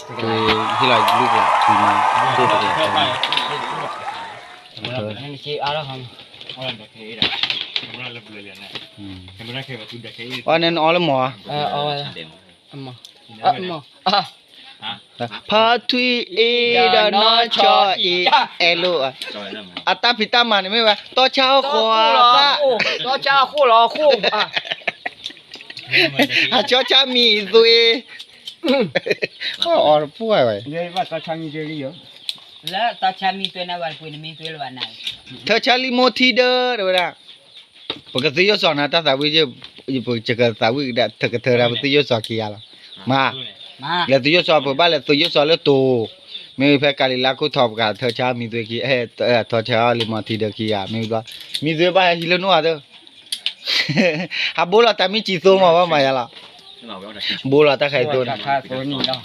ที่เราลูกหลานทีมาตัวตัว นี่ชีอาแล้วครับ อ๋อนั่นอ๋อแล้วหมอ เอาไว้มาพาทุยเอดานอชอเอโลอัตตาพิตามันไม่ว่าต่อเช้าขวา多加护老护啊，ชอชามีซุยอ๋อป่วยไว้ 这把多加米这里有，那多加米对那碗不能米对了碗呢？ เธอชาลิโมทีเดอร์เด้อนะปกติยสอนนะตาสาวิจะปกติสาวิดะเธอก็เธอราปติยสอกี่ยาละมาแล้วติยสอปบ้านแล้วติยสอแล้วโตไม่เพื่อกาลิลาคุทอบกาเธอชามีตัวกี่เธอชาลิโมทีเดอร์กี่ยาไม่รู้ว่ามีตัวบ้าฮิโลนัวเด้อฮะโบลาตามีจีโซมาว่ามาย่าละโบลาตาใครตัวนี่ตัวนี้เนาะ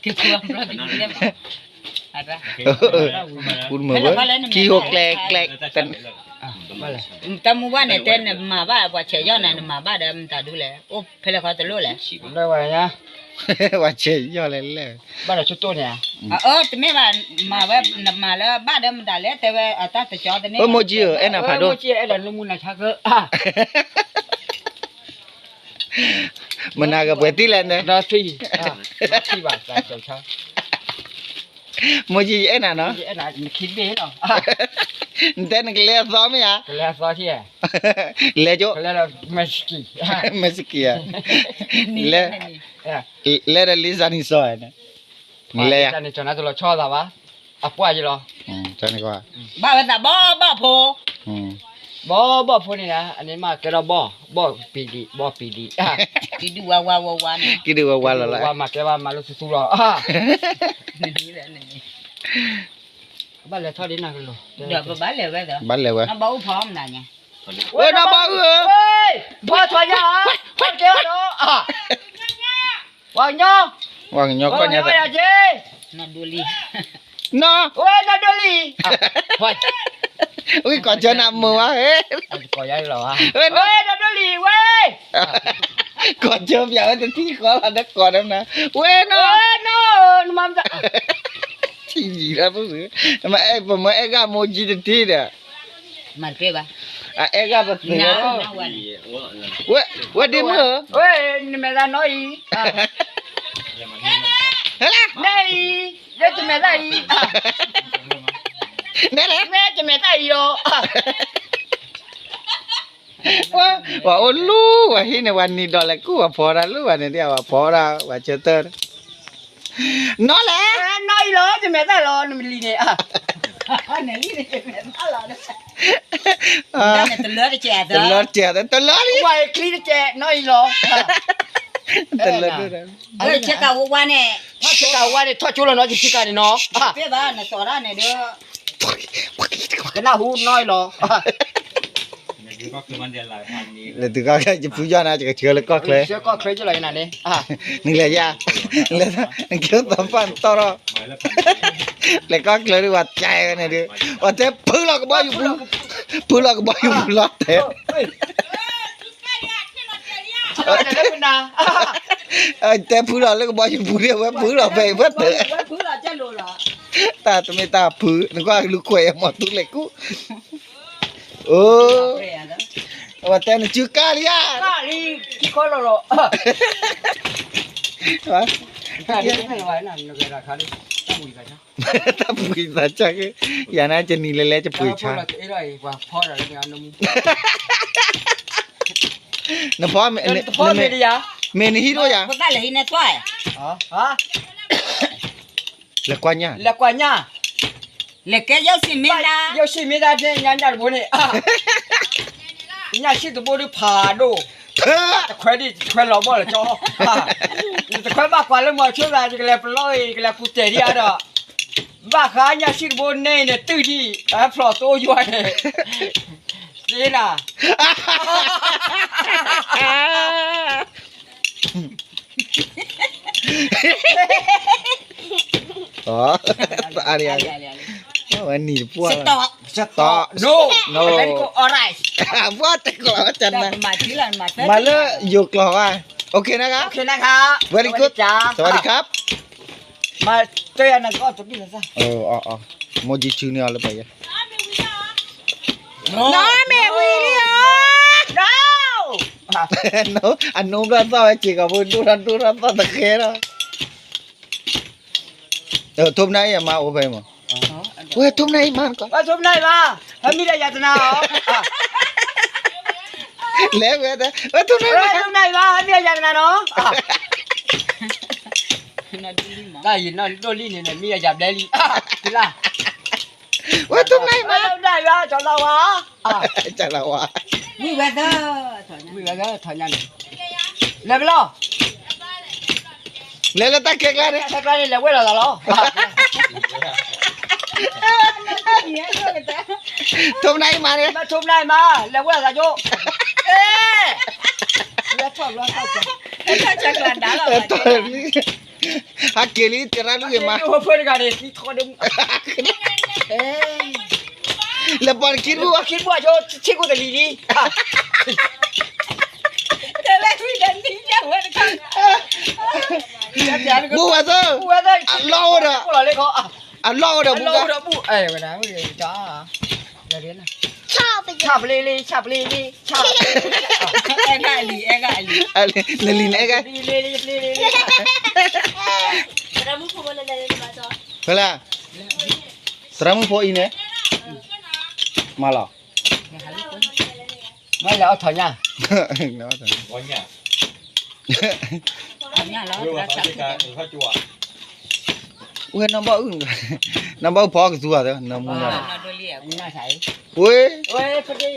คือเพื่อนเราที่เรียกอะไรคุณเหมือนว่าขี้หกแกลกแต่แต่เมื่อวานเนี่ยเต้นมาบ้าว่าเชียร์ย้อนน่ะมาบ้าเดิมตาดูแลโอ้เพลเขาตะลุแหละได้ว่าไง ว่าเชยย่อเลยเลย บ้าเราชุดตัวเนี่ยแต่ไม่ว่ามาแบบมาแล้วบ้าเดิมตาแล้วแต่ว่าตาจะจอดเนี่ยโมจิเอ็น่ะพาโดโมจิเอ็น่ะลุงมุนชักมันน่าก็เปิดที่แลนด์นาทีบาทใจเจ้าชาโมจิเอ็น่ะเนาะเอ็น่ะคิดดีเนาะแต่นึกเลี้ยซ้อมมั้ยอ่ะเลี้ยซ้อมที่อ่ะเลี้ยโจเลี้ยมัสกี้มัสกี้อ่ะเลี้ยลิซานิซ้อยนะเลี้ยจันนี่จนน่าจะรอชอบแล้ววะอ่ะป่วยอยู่หรอจันนี่ก็บ้าแต่บ้าโพบ่พูดนี่นะอันนี้มาแกเราบ่ปีดีปีดูว่าเนี่ยกิดูว่าละว่ามาแกว่ามาลุสู้ๆหรอนี่แหละนี่บ้านเลยทอดดินนะกันลูกเดี๋ยวบ้านเลยไว้เด้อบ้านเลยไว้น้ำบ่พร้อมน่ะเนี่ยเว้ยน้ำบ่เฮ้ยพ่อถอยยาพ่อเจ้าเนาะวางย่อก็เนี่ยนั่นดูลีเนาะเว้ยนั่นดูลีพ่ออุ้ยก่อนจะนำมือวะเฮ้ยก่อนยัยเหรอเฮ้ยนั่นดูลีเว้ยก่อนเจออย่างนั้นที่ขอเราได้ก่อนนะเว้ยเนาะมันจะที่ละปุ๊บมาผมมาก็โมจิที่เด้อมันเปล่าก็แบบนี้เว้ยดิมือเว้ยนี่ไม่ได้น้อยเฮ้ยนี่เดี๋ยวจะไม่ได้นี่แหละแม่จะไม่ได้โยว่าโอ้ลูกว่าที่ในวันนี้ดอลลาร์กูว่าพอละลูกว่าเนี่ยเดียวว่าพอละว่าเจอเตอร์น้อยแหละน้อยเหรอจะไม่ได้หรอนี่มันลีเนี่ยเนี่ยลีเนี่ยจะไม่ได้หรอเนี่ยตะเลือดแจกตะเลือดนี่ไว้คลีแจกน้อยเหรอตะเลือดเช็คเอาวันเนี่ยถ้าเช็คเอาวันเนี่ยทอดชุลน้อยจะชิคกันเนาะเปี้ยบ้านเนี่ยสอดเนี่ยเด้อก็น่าหูน้อยเหรอก็คือมันเดือนหลายพันนี้เลยตัวก็จะพูดย้อนนะจะเชื่อเลยก็เคยก็เคยจะอะไรนั่นเองนึกเลยยาเลยนึกเกี่ยวกับฟันต่อรอเลยก็เคยว่าใจกันเนี่ยดิว่าแต่พื้นเราก็บ่อยู่พื้นเราก็บ่อยู่รอดแต่แต่พื้นเราเลยก็บ่อยู่พื้นเดียวว่าพื้นเราไปเบิดเถอะพื้นเราจะรู้หรอตาตัวไม่ตาพื้นนึกว่าลูกควยหมดทุกเล็กกูว่าแต่ชื่อกาลิยากาลีกี่คนหรอวะกาลีไม่ไหวนั่นเลยราคาดิถ้าปุ๋ยสัจจะอย่าน่าจะนี่เลยจะปุ๋ยชาเอ้ยว่าพ่ออะไรเนี่ยน้ำพ่อเมนี่ยาเมนี่ฮีโร่ยาพ่อได้เลยเนี่ยตัวละกว่านี้le que yo sí me da de ñañar bone ña shi to bo de pha do ta khwe di khwe lo bo le cho ta khwe ba kwa le mo chu la ke le ploi ke le ku te dia da ba kha ña shi bo ne ne tu di a phlo to yo ne ni na อ๋ออะไรวันนี้พวกสตอ no เป็นกู alright ว่าแต่กลัวจันนะมาที่ละมาเลยอยู่กลัวว่า โอเคนะครับ โอเคนะครับ very good จ้า สวัสดีครับ มาเจอกันนะก็จบดีแล้วซะ อ๋อโมจิจูเนียร์เลยไปยัง น้าแม่วีเลียน้า no อันนู้นเราต้องไปจีกับบุญดูรันต้องตะเคราทุบไหนมาโอ้ไปมั้งเว้ยทุบไหนมันก่อน ว่าชมได้มาถ้ามีได้ยาตนาเหรอ แล้วเว้ยทุบไหน เฮ้ มาย ชมได้มาถ้ามีได้ยาตนาเนาะได้ยินนะโดนลิ้นเนี่ยมียาได้ลิ้นทีละ เว้ยทุบไหนมา ชมได้มาจอดเราวะ จังละวะ นี่เวเดอร์ มีอะไรถอยยันเลยไปล่อ แล้วตะเกียกันเนี่ย ถ้าใครเลยเว้ยเราล่อ ทุบไหนมาเนี่ย มาชมได้มาเลยเว้ยเราโยเอ๊ะแล้วชอบร้อนเข้าใจ ถ้าจะกลันด่าเรา ตัวนี้ฮักเกลี่เจราลูกมา ดูเพื่อนกันดิที่เขาดึงเอ๊ะ แล้วปอนคิดว่า คิดว่าโยชิคุตะลีดี แต่แรกพี่เดินทิ้งอย่างเว้ยกัน บัวเซอร์ บัวได้ ล่อเด้อ พวกเราเลยเขาอ่ะ ล่อเด้อบุ เรา ก เราบุเอ้ยวันนั้นไม่ได้จ้าเราเรียนนะชอบลีลีชอบ เอ็งไงลี อะไรลินเอ้ไง ลี เราไม่พูดอะไรเลยมาจ้ะ เฮ้ยล่ะตรามึงพออีเนี่ยมาหรอ ไม่แล้วถอยยัง เนาะ วันเนี้ย อันนี้เรา เรื่อง เรา ว่า จับ จะการข้าวจั่ว เว้ยน้ำบ่อึ้งน้ำบ่พอกับตัวเด้อน้ำมึง เราโดนเรียก นี่น่าใช้ เว้ย เว้ยพอดี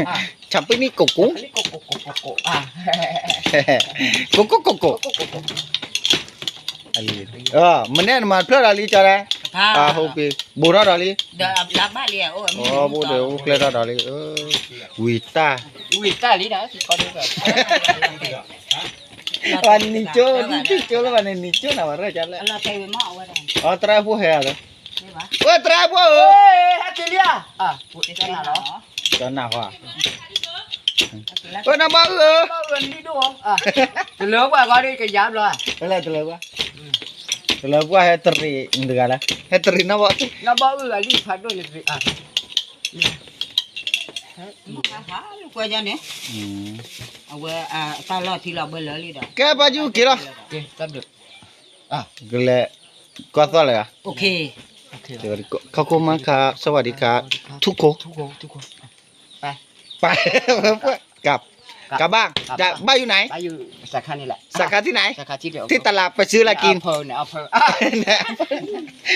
อ่ะ ฉับไปนี่กุ๊กกุ๊ก นี่โกอ่ะ กุ๊กกุ๊กกุ๊กกุ๊กอะไรมันเนี่ยมาเพื่ออะไรจ้ะเนี่ย พา โฮปีบูรอดอะไร เดี๋ยวรับบ้านเรียกโอ้ บูเดี๋ยวเคลียร์อะไรวิตา อุ้ยตาลีนะที่เขาดูแบบ วันนี้โจ้แล้ววันนี้โจ้นะวันแรกจังเลย เราเทไปหม้อไว้ได้ อ๋อตราผู้เหี้ยเหรอ ใช่ปะ เว้ยตราผู้ เฮ้ยฮัตติเลียอ่ะพูดได้นะเนาะ จนหนักว่ะเว้ยน้ำบ่ ก็เงินนี่ดูอ่ะจะเลิกว่าก็ได้ก็ยับเลย อะไรตัวเล็กวะตัวเล็กวะให้ตรีอินเดียละให้ตรีน้ำบ่ น้าบอกว่าลีพัดด้วยเลยอ่ะ ลูกก็จะเนี่ยเอาไว้ตลอดที่เราเบลล์เลยเด้อ แกบาจูกี่ละ โอเคตัดดึกอ่ะ ก็เลยก็ตัวเลยอ่ะ โอเค โอเค สวัสดีเขาคุมาครับสวัสดีครับทุกคน ทุกคนไป ไปกลับบ้านจะบ้านอยู่ไหน ไปอยู่สาขานี่แหละ สาขาที่ไหน สาขาที่เดียว ที่ตลาดไปซื้ออะไรกิน อำเภอเนี่ยอำเภอ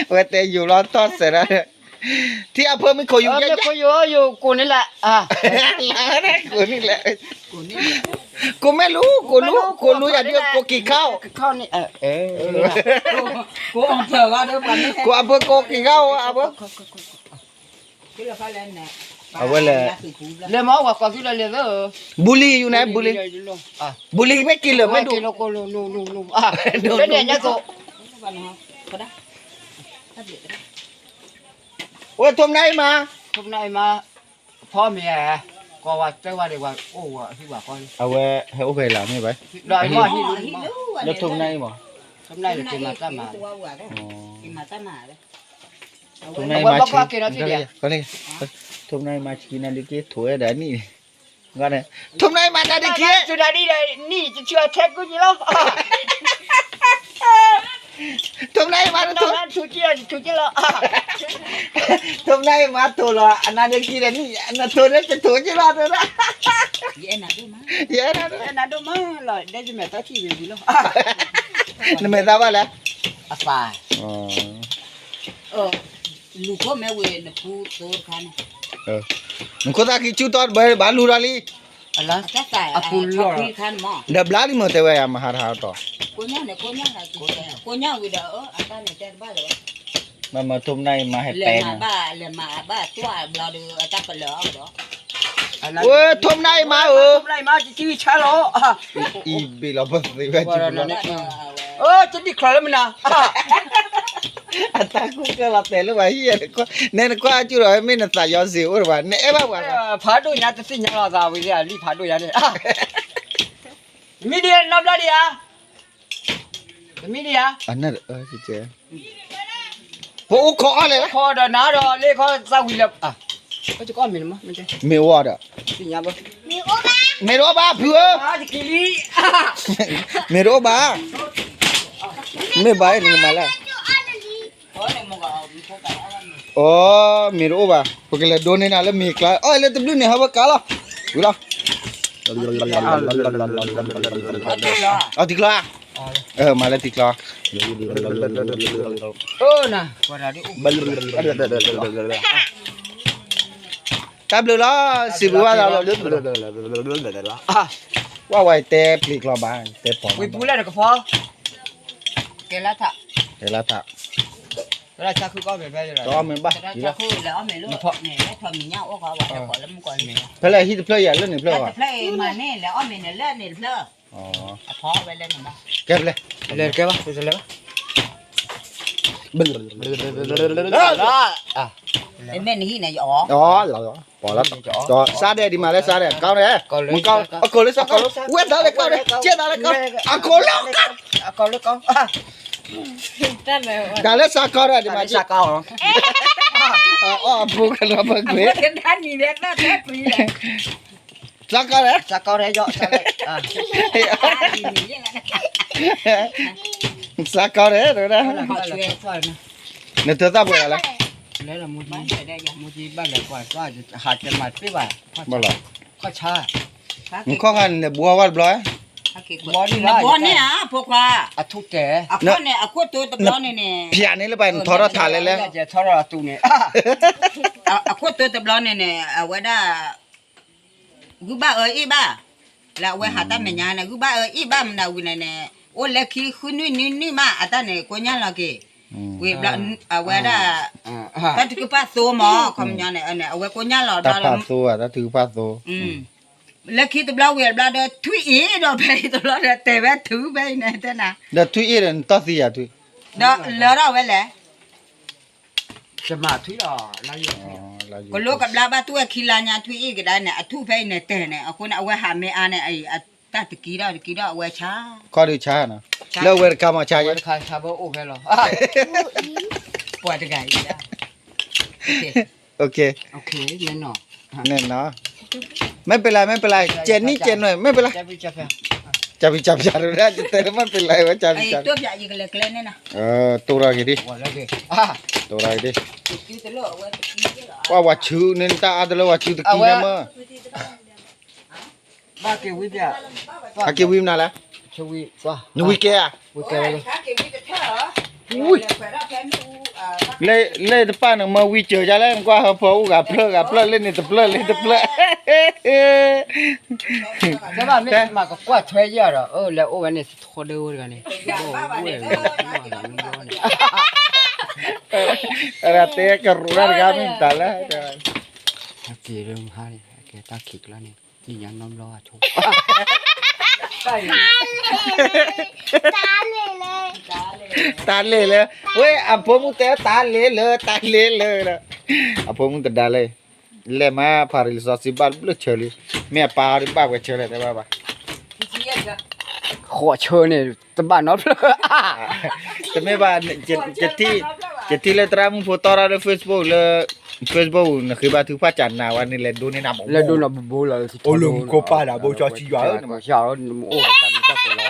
เว้ยแต่อยู่ร้อนทอดเสร็จแล้วที่อำเภอไม่เคยอยู่เยอะ ก็อยู่กูนี่แหละอ่ะ กูนี่แหละกูไม่รู้กูรู้อย่างเดียวกูกินข้าว ข้าวนี่กูเอาเถอะว่าเดี๋ยววันนี้ กูอำเภอกูกินข้าวอำเภอ ที่เราเขาเล่นเนี่ย เรียนมาว่าก่อนที่เราเรียนก็ บุรีอยู่ไหนบุรี อ่ะ บุรีไม่กินเหรอไม่ดู กินแล้วก็นู่อ่ะเป็นเนี่ยเนี่ยโต วันนี้ก็ได้ โอ้ยทมไหนมา ทุกนายมาพ่อแม่ก็ว่าจะว่าได้ว่าโอ้ว่าที่ว่าก่อน เอาไว้ให้โอเคล่ะไม่ไป ได้มาที่ แล้วทมไหนบ่ ทุกนายกินมาตั้งมา กินมาตั้งมาเลย ทมไหนมาชีก็เลยทมไหนมาชีนั่นดิกี้ถวยเดี๋ยวนี่ก็เนี่ยทมไหนมาได้ดิกี้ สุดานี่เลยนี่จะเชื่อแท็กกูอยู่แล้ว ทมไหนมา ต ท อน ม นั้นชุดเจียแล้ว ทมไหนมาตัวละอันนั้นดิกี้นี่อันนั้นตัวนี้จะถวยจีละตัวละ เย็นนะดูมั้ย เยอะนะ แต่นั้นดูมั้งเลยได้จะแม่ตาที่อยู่แล้ว นี่ไม่ทราบว่าแล้ว อาฟา อ๋อ ลูกก็แม่เวนพูดตัวคัน มึงคนตาคิดจุดตอนบาลูราลี อะไร ถ้าใส่คุยคันหม้อ เดบลาลีมั้งแต่ว่าอย่ามาหาหาต่อ กูเนี่ยเนี่ยกูเนี่ยอะไรกูเนี่ยวิดีโออันนั้นเนี่ยจะบ้าเลย มาทมไหนมาให้ เล แปล ย ง มาบ้าตัวเราดูจับไปแล้วเหรอ เว้ยทมไหนมา ทมไหนมาจะชื่อชาโล อีบีเราเป็นสิว่าจุดละ จะดีคลายแล้วมันนะ อัตตาคุกเราเตะลูกว่าเฮียก็เนี่ยก็อาจุเราไม่น่าตายยอสิวหรือว่าเนี่ยบ้าว่า ผาดูยาจะสิ่งยังเราจะวิเดียรีผาดูยาเนี่ย มีเดียนอบแล้วดิอ่ะมีเดีย อันนั้นสิเจโอ้ขออะไรล่ะ พอเดนาดอเลขอซาวิลอ่ะก็จะก้อนมีมั้ยมันจะ เมวอดอ่ะ สิญาบ่ เมโรบาเพื่อ จะกิลี เมโรบาไม่บายนี่มาแล้ว อ๋อเมโรบาเพราะเลยโดนนี่นะแล้วมีคลาอ๋อเลยตบดูเนี่ยฮะว่ากาละดูละเอาติกลามาแล้วติกลา น่ะว่าได้ ตับเลยละสิบว่าเราว่าไว้เตะปลีกลาบ้างเตะปอม วิปูแล้วก็พอ แกละถ้า เดี๋ยวละถ้า แล้วชาคือก็ไปเลย ต่อมันบ้า จะจะคุยแล้วไม่รู้เนี่ยแล้วทำอย่างเงี้ยโอ้เขาว่าจะขอแล้วมึงก่อนเนี่ย เพลย์ฮิตเพลย์อย่าเล่นนี่เพล แล้ว ย์ว่ะ เพลย์มาเนี่ยแล้วอ้อมเนี่ยเล่นเนี่ยเพลย์ อ๋อ พอไว้เล่นหน่อย เก็บเลย เลยแกวะไปเลย ไอ้แม่นี่เนี่ยอ๋อ อ๋อเหรอพอแล้วต่อซาเดดีมาแล้วซาเดเก้าเลยมึงเก้าเอาคนเลยสักคนเว้ยได้เลยเก้าเลยเจ๊ได้เลยเก้าเอาคนแล้วเก้า ก็เลยก็ ได้เลยสักคนเลยดีมา ชาเก้า อ๋อพูดกันแล้วเพิ่งเว้ย เห็นท่านนี่เล่นน่าแท้ปีเลย สักคนเลย ชาเก้าได้เยอะชาเลย สักคนเลยเดี๋ยวนะ เขาช่วยช่วยนะ เนี่ยเธอทราบอะไร แล้วเรามู ไม่ จี ได้ยัง มูจีบ้านไหนกว่าก็หาจะมาที่ว่า บ่หรอ ก็ชา มึงข้อกันเนี่ยบัววัดบล้อย บอลเนี่ยพวกว่า อะทุกแก อ่ะคนเนี่ยอ่ะคนตัวตะบอลเนี่ย พี่อันนี้เลยไปทอรถานเลยแล้ว จะทอราตูเนี่ย อ่ะคนตัวตะบอลเนี่ยเอาไว้ได้กูบ้าอีบ้าแล้วไว้หาตาแม่ยานะกูบ้าอีบ้ามันเอาวินเนี่ยโอ้เล็กขี้คุณนี่มาอ่ะตาเนี่ยคนยังละกี่เว็บละเอาไว้ได้แต่ที่กูป้าโซหมอคำยังเนี่ยเนี่ยเอาไว้คนยังละ ตา ได้ พาโซอ่ะตาถือพาโซ แล้วคิดตัวเราเวลาเดทุยอีดอกไปตัวเราเดแต่ว่าถือไปเนี่ยแต่นะ เดี๋ยวทุยเอ็นต่อสิอ่ะทุย เด้อแล้วเราไว้แหละ จะมาทุยอ่ะแล้วอยู่ ก็ลูกกับลาบ้าตัวคิลาญาทุยอีก็ได้เนี่ยทุไปเนี่ยแต่เนี่ยเอาคนเอาไว้หาเมียเนี่ยไอ้ตาตะกี้ได้เอาไว้ช้า ข้อดีช้านะแล้วเวลกามาช้า วั เย น อะ คายชาโบโอเคหรอปวดไง โอเค โอเคแน่นอน แน่นอนไม่เป็นไรไม่เป็นไรเจนนี่เจนหน่อยไม่เป็นไร จะไปจับยัง จับจับจับได้แต่ไม่เป็นไรวะจับ ไอ้ จับ ตัวใหญ่ยังเล็กๆเนี่ยนะ ตัวอะไรดิ วันแล้วดิ ตัวอะไรดิ คิดตัวเอาไว้ ว่าว่าชื่อนี่ตาอะไรว่าชื่อตะกี้นะมั้ง บ้าเกวิเดีย อากิวิมนั่นแหละ ชวีฟ้า นูวิเกะ วิเกเลย อุ้ยเลยตะป้าหนังมาวิเจอจะแล้วกว่าพอกับเพลเล่นนี่ตะเพลเล่นตะเพล แต่ว่าไม่มาก็กว่าช่วยเยอะหรอแล้วโอ้วันนี้โคตรดูกันนี่โอ้ย อะไรเตะกระรูดกันนี่ตาละ กี่เรื่องฮะนี่แกตาขิกแล้วนี่นี่ยังน้ำร้อนชก ตาเลยเลยเว้ยอ่ะผมมุเตะตาเลยนะอ่ะผมมุเตะดาเลยเลมาพาริลซอสิบาลบลูเชลีแม่ปาริบ้าก็เชลีแต่บ้า ขอเชิญเนี่ยตบ้านนอตเลย แต่ไม่บ้านจะที่เลยตรามึงโพสต์อะไรใน Facebook เลย Facebook นะคือบ้านถือผ้าจันทร์นะวันนี้เลยดูในน้ำ แล้วดูนะบูเลย โอ้ลุงก็ป้าด่าโบชอชีวะ ชาวโอ้กันจะหัวเร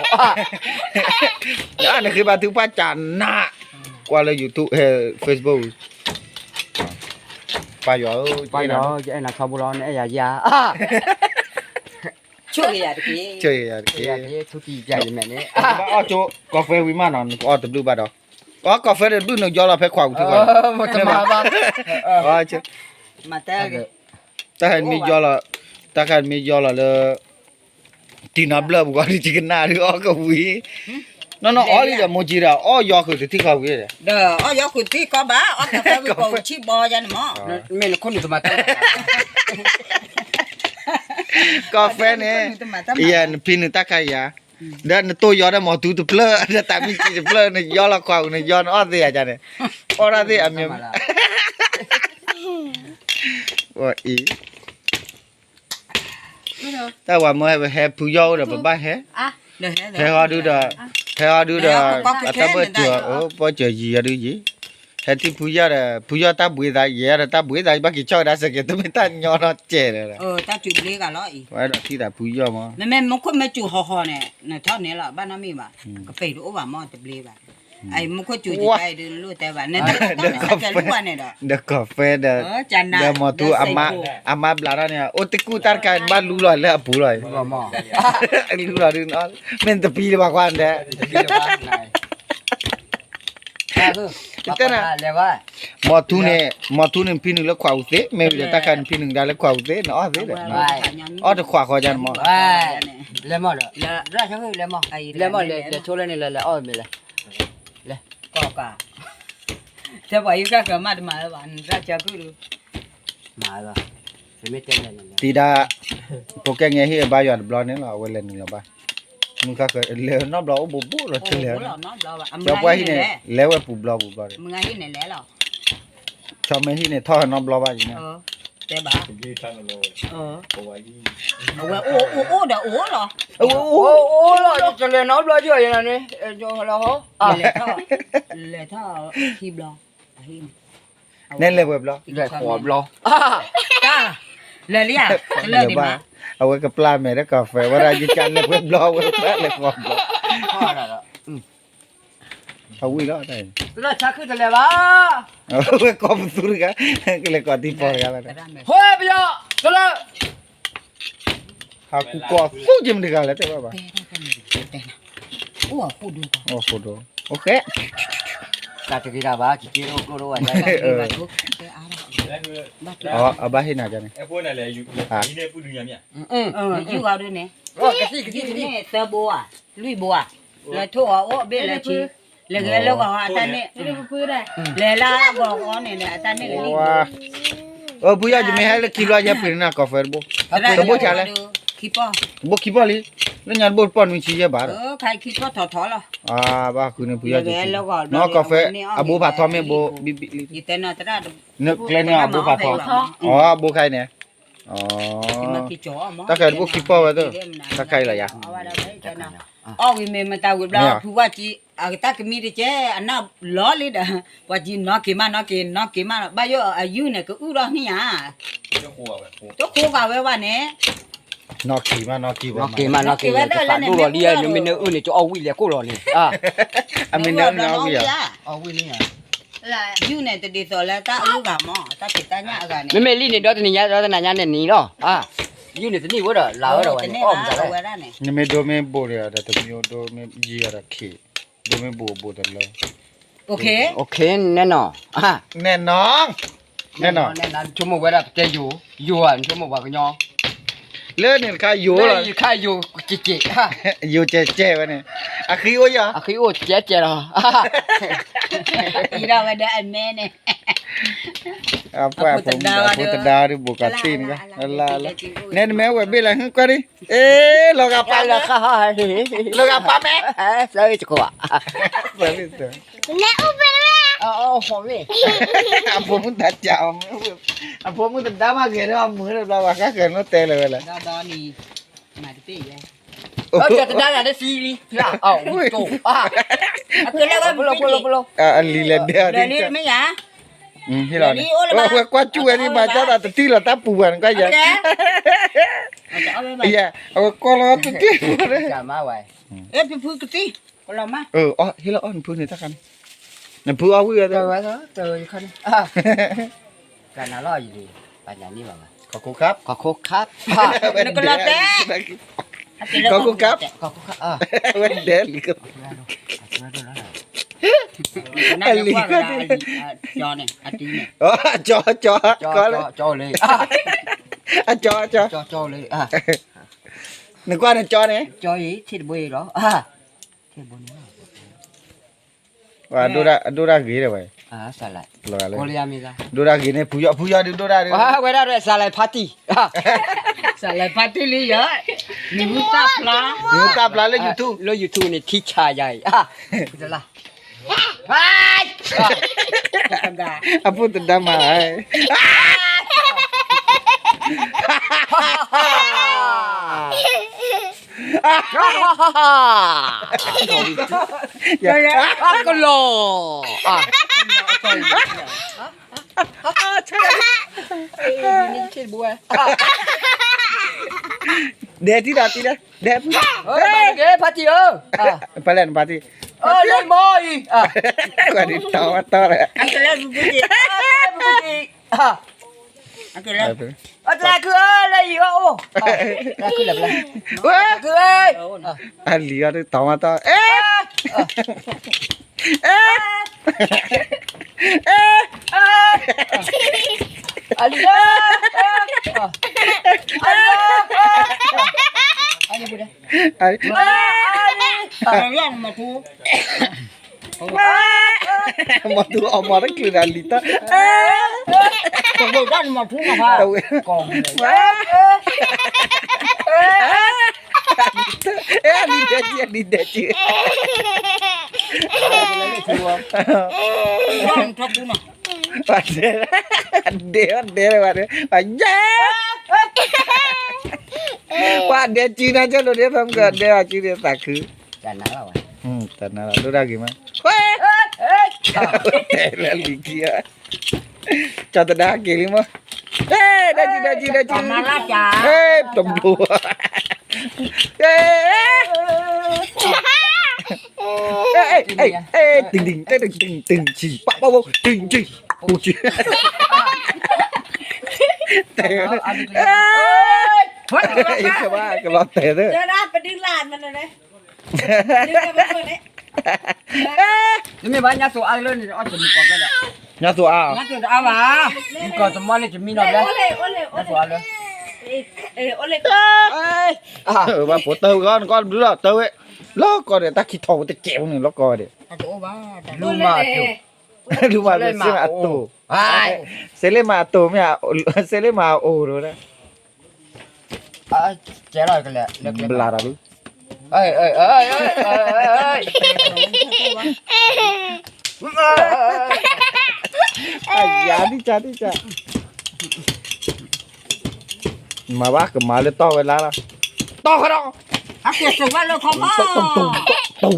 าะ อันนี้คือบ้านถือผ้าจันทร์นะกว่าเลย YouTube Facebook ป้าอยู่ ไปเนาะไอ้นักข่าวบุรุษไอ้ยายา ช่วยอย่าตะกี้ เฉยอ่ะ ไอ้ยาทุกทีใหญ่แม่นี่ อ๋อโจกาแฟวิมานนอ๋อตบดูบ้าดอ๋อกาแฟเดือดนึกยอลาเพควาอุทิศ มันจะมาบ้าง อ๋อเช มาแต่ แต่เห็นมียอลาแต่เห็นมียอลาเลยตีนับเลิบกว่าที่จิกันนาหรืออ๋อก็วินั่นอ๋อนี่จะโมจิระอ๋อยอคือที่เขาวิเลย เด้ออ๋อยคุณที่ก็บ้าอ๋อกาแฟวิโกชิบอยันหมอ แม่นคนอยู่ตมาตั้ง กาแฟเนี่ยยันพินตะไคร้เดินตัวยอดหมอตูตุเพลเดี๋ยวแต่มีจีเพลเนี่ยยอละควาเนี่ยยอนอ๋อเสียจังเนี่ยอ๋อละเสียมีว่าอีแต่ว่าเมื่อให้ผู้ยอดแบบบ้าเฮ้ Được hết rồi. Thế họ đưa đó thế họ đưa đó ta bớt chưa bao giờ gì à đưa gì thế thì bây giờ ta bùi đại gì ta bùi đại bác cái cho đã sẽ cái tụi mình ta nhỏ nó chết rồi Ta chụp lấy cả lõi. phải đó thì ta bây giờ mà Mẹ một con mẹ chủ hò này, này thao này là ba năm mi mà, cái phải đổ vào mò tập lấy bà. Ai một con chủ thì cái đừng lui tay bà, nên ta cái lúc này đó. được cà phê được Chăn được mà tu ama belara này ô tịch cụ tar cái ba lú rồi là bù rồi lú rồi đừng nói mình tập pi bà quan đấy Kita na mà tu này pin là khâu thế mình giờ ta cần pin đã là khâu thế nó thế đấy ở được khóa khó chăng mà Lên mò rồi. Ra cho lên mò. Lên mò để cho lên này là oi mày là. Có cả. Thế vậy cái mà bạn ra cho cứ được. Mà rồi. Phải mấy tên này. tidak pokoknya nghe hi ba yard blon này là quên lên nữa ba mình khác leo nó blon bù bù rồi chứ leo cho quay hi này leo bù blon rồi Mừng ai này lẽ rồi. cho mấy hi này thôi nó blon ba gì nữa Thế bà. Đi thằng rồi. Ô đã ố rồi. Ô rồi cho lên nó lo chưa vậy này. Cho là hố. Lệ thọ hi blon. nên leo blon Để khổ lo. Lệ đi à? Lệ đi mà. awak ke plan merah kafe wara je chan le blon wara le blon Thôi rồi đó. awi đó này Nó chắc cứ lên ba. awak kom tur ka ke le ko ti por ka la Thôi bây giờ. Cho lên. aku ko fu jim de ka la te ba Ủa khu đường có. oh photo okay Cả cái nào ba chỉ kêu đồ abah hin aja nih Em này là gì này phụ nữ nhỉ? Chú vào đây nè. Cái gì. Nè tơ bùa à? Lui bùa à? Là thua ở bên là chi? Là người lâu vào ta nè. Là la vào này nè ta nè là đi. wah oh buya je mehal kilo aja pirna kafe bo bo chale Khi po. bo kibali le nyan bo pon mi chi je bar Khai khi po thỏ là. ba ku ne buya je Là vào no kafe abu ba thom me bo bibi li Gì tên nó ta được. ne klene abu ba thom abu khai ne Mà khi chỗ mà. ta khai bo kipo ba to ta khai la ya Vì mình mà tao đó thu qua chị ta cái mi đi chứ anh nó ló lên đó qua chị nó kì mà bao giờ ở dưới này cứ đó nhỉ Nó khô vậy. chỗ khô vào với bạn nè no ki ma no ki ba Nó kì mà nó kì. Phải đu rồi đi nhưng mình nữa này cho ông William cô rồi này. amin na wi ya Ông William. là dưới này thì đi rồi là ta ư vào mỏ ta chỉ ta nhả cái này Mấy ly này đó thì nhá đó là nhá này đó. Như này thì đi quá rồi, lão rồi. Ôm ra đây. ne me do me bo ya da to mi do me ji ya ra ki do me bo da lo ok Ok nè nó. ne nong ne no Nè nó cho một cái đó cái dù à cho một cái nhỏ. le ne ka yo la Đây khai dù chị ha. yo che wa ne akhi o ya Khi ô chết rồi. đi đâu mà đợi mẹ nè apa aku tedari buka tin ka la nen me we bila hang kwari lo ga pa Là khai. lo ga pa me Sao chứ quoi. Hôm nay. apo mun ta chao apo mun ta ma ge no mu lo ba ka ke no te le la đó đi mà đi vậy Ở đây là nó xì đi. Cổ. cái đó Belum. ali le dia đây đi mấy nhá hi lo ni we kwa chu ni ba cha ta ti la ta puan ka ya iya ko lo tu ti Chà má vậy. em phu cái tí có làm má hi lo on pu ni ta kan na pu a wi Trời ta ơi đó, trời không. Cái nào lo gì đi. Bà nhà như vậy. ko ko kap Có khô khát. nó có lọt té có cô cáp Có khô khát. quên để li ko nó qua cái cho này tí này cho Cho lên. Cho lên. đừng qua này cho này Cho gì thịt bùi đó. Thịt bùi nữa. và đô ra ghế rồi vậy Sao lại. lo Cô lại liam ra. đô ra ghế này phụ do đi đô ra đi Quay ra rồi sao lại party. sao lại party lý vậy mình muốn tap lá nhiều cặp lá lên YouTube Lo YouTube này thích cha dài. Bây là. apa tendang mai อย่า ก็รออ่ะนี่ชื่อบัว เดที่ดาตีนะเด เฮ้ยเก๋พัทยาอ่ะ ไปเล่นปาร์ตี้ เล่นมอยอ่ะ กว่านี้ต่อมาต่อเลย Angkela bubuji. อ่ะ Angkela. อะไรคืออะไรอีกอ่ะโอ้อะไรคืออะไร เว้ย คืออะไร อันเหลียวต่อมาต่อเอ๊ะเอ๊ะเอ๊ะ อะไรนะอะไรบุญ ไอ้ Kalian matu. มาดูออกมาตั้งคืออะไรต่อ Kemudian matu apa? เอา กอง เอ๊ะดีเด็ดจี Yang satu nah. ปัดเดี๋ยวเลยปัดเย้ปัดเดี๋ยวจีน่าจะรู้เดี๋ยวทำกันเดี๋ยวจีเดี๋ยวตักคือ จันทร์แล้ว แต่นั่นแหละดูได้กี่มั้ยเฮ้ยแต่ละลิเกียจัดได้กี่ลิมั้ยเฮ้ยได้จี Malah ya. เฮ้ยตำรวจเฮ้ยตึงฉีปะปะตึงจีปูจีแต่อีกว่าก็รอแต่เด้อ เดี๋ยวนะไปดึงหลานมันเลยดึงกันไปเลย นี่ไม่บ้านยาสูอะไรเลยนี่อ๋อจะมีกอดแล้ว ญาตัวอ้าว งั้นจะเอามา มีกอดสมอนเลยจะมีนอนแล้วยาสูอะไร ว่าปวดเต้าก้อนดูแล้วเต้าเว้ยล้อก่อนเดี๋ยวตาขี้ทองจะเจ็บหนึ่งล้อก่อนเดี๋ยว Aduh, ba. ลูมาจู รู้มาเลยเสียมาตัวเซเลมาตัวไม่เอาเซเลมาโอ้รู้นะ เจ๊ลอยกันเลยเล็ก บลาดาลู เอ้ยยาดิจ้ามาว่ากับมาเลยต่อเวลาละต่อขนาด Aku suka lo kau. ตุ้ง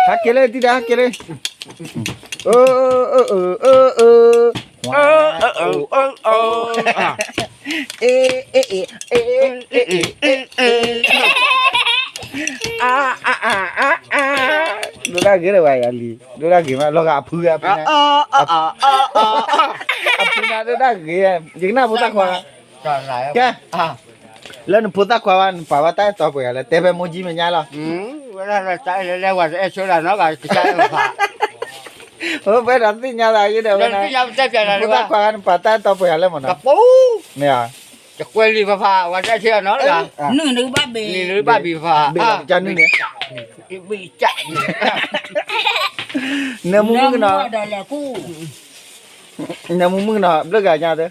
ฮักเกเลยที่ได้ฮักเกเลยดูได้กี่เลยอาลีดูได้กี่มาลองอาพูอาพูนะอาพูนะดูได้กี่ยังน่าพูดตะควา ก่อนไหน แกแล้วนึกพูดตะควาวันป่าวว่าใต้ต่อไปอะไรเตะไปโมจิมันยังล่ะ เวลาเราใจแล้วว่าไอ้ช่วยเราเนาะก็ใจเราผ่า ไปรันที่ยังอะไรอยู่เดี๋ยว เรื่อง นะ ที่ยามใจใจเรา พูดตะควาวันป่าใต้ต่อไปอะไรหมด กระ นะ ปู เนี่ย จะกวยรีผ่าว่าใจเชื่อเนาะล่ะ Nunu babe. นี่หรือบ้าบีผ่า เบลจานนึงเนี่ย บีจัด เนื้อมึงเนาะ Ada laku. เนื้อมึงเนาะเลิกกันยังเด้อ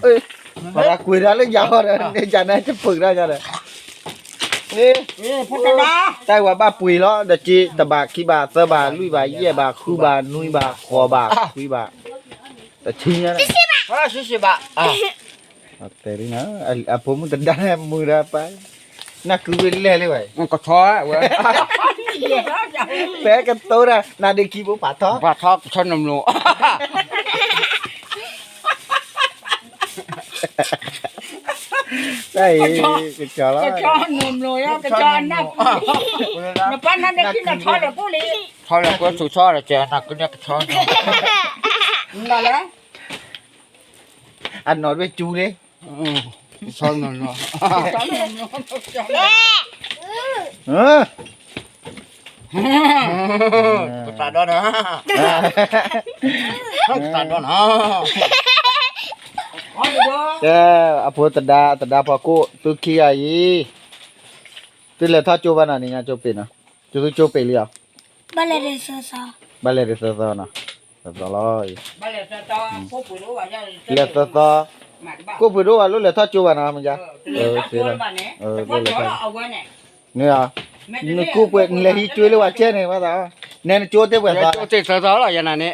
เอ้ยมาคุยได้แล้วยาวเลยเนี่ยจานนั้นจะฝึกได้ยังเด้อนี่ Pokoknya. แต่ว่าบ้าปุ๋ยแล้วเดี๋ยวจีตะบาขี้บาเสบาลุยบาเยี่ยบาคูบานุยบาคอบาคุยบาแต่ทิ้งนะ ว่าสิบะแต่นี่นะผมมันจะได้มือได้ไปนักคือเวลเลยไว้ มันก็ท้อเว้ย แต่กันโตนะนาเด็กขี้บุปผาท้อ ปลาทอกชนนมโล ใช่กระจอกแล้ว Kecoh num lo ya, kecoh nak. Lepas nak kita thoi le puli. ท้อแล้วก็สุดท้อแล้วเจ้านักก็เนี่ยก็ท้อ Enggak lah. อันนอนไว้จูเลย ชนนมโล ตัดด้วยนะตัดด้วยนะ เจ้าอภตดาพอกูตุขี้อายีตุเลท่าจูบานานี่งาจูเป็นนะจูเป็นเลียว Balai desa. บาเลเรซซานะซาลอย Balik satu pupu tu aja. เลซซากูไปดูว่ารู้เลท่าจูบานามันจ้ะเสียละ Boleh lah awak ni. เนี่ยนี่กูไปเลยฮีช่วยเลยว่าเช่นนี่ว่าตาเนี่ยจูเตเว้ย โจติดซะๆแล้วอย่างนั้นนี่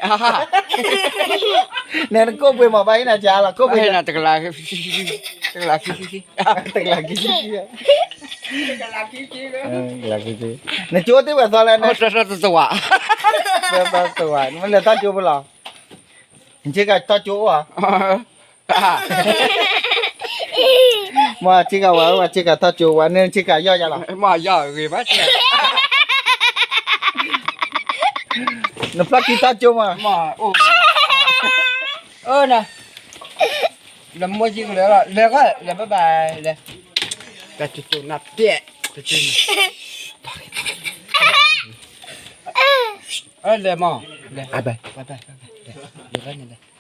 nè nó cốp về mà bay nè cha là cốp về Hay là tức là khi tức là cái gì là cái gì nè chúa tiếp vào sao lên nè Tua. vàoตัวมันเลยตาจูบหรอchỉ cái tao chú à mà chỉ cái vợ mà chỉ cái tao chú và nên chỉ cái do ra là Mà giờ người bắt nó phát cái tao chú mà mà nè làm mua gì nữa rồi được á là bye bye nè cái chú nạp tiền cái chú lên mà lên bye bye được cái này